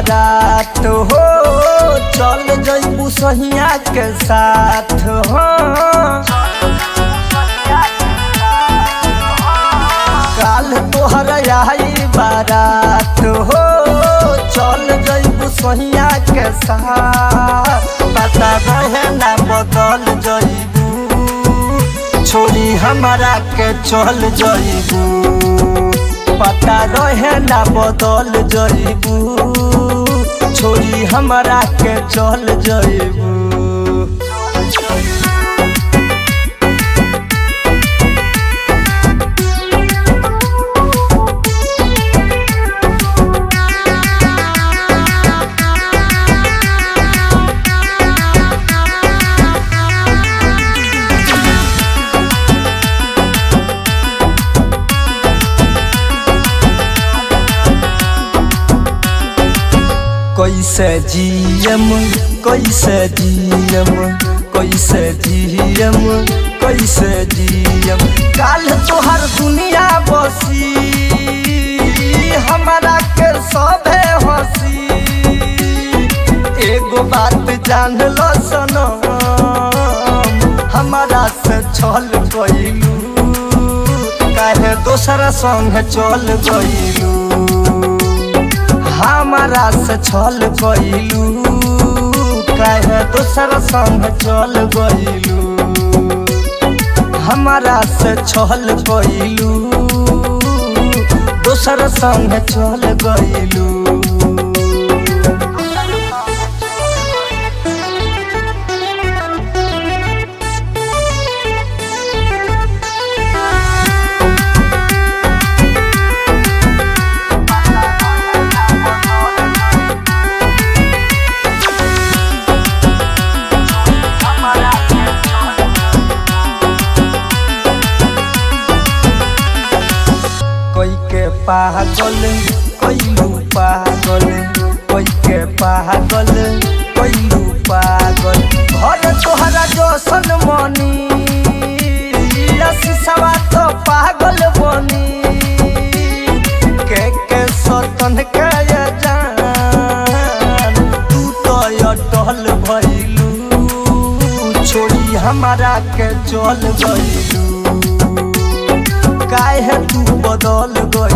बारात हो चल जइबू सहिया के साथ हो। काल तोहर आई बारात हो चल जइबू सहिया के साथ। पता रहे ना बदल जइबू छोड़ी हमरा के चल जइबू। पता रहे ना बदल जइबू छोड़ी हमरा के चल जइबू। कैसे जियम कैसे जियम कैसे जियम कैसे जियम। काल तोहर दुनिया बसी हमारा के सबे हसी। एगो बात जान लो सनम हमारा से छल गइलू काहे दोसरा संग चल गइलू। हमारा से छल गइलू काहे दोसर संग चल गइलू। हमारा से छल गइलू दोसर संग चल गइलू। पागल कैलू पागल कोई के पागल कैलू पागल। घर तोहरा जोसन मनी सवा तो पागल बनी। के सतन के जान तू तो अटल भइलू छोड़ी हमारा के चल गइलू। काहे तू बदल गइलू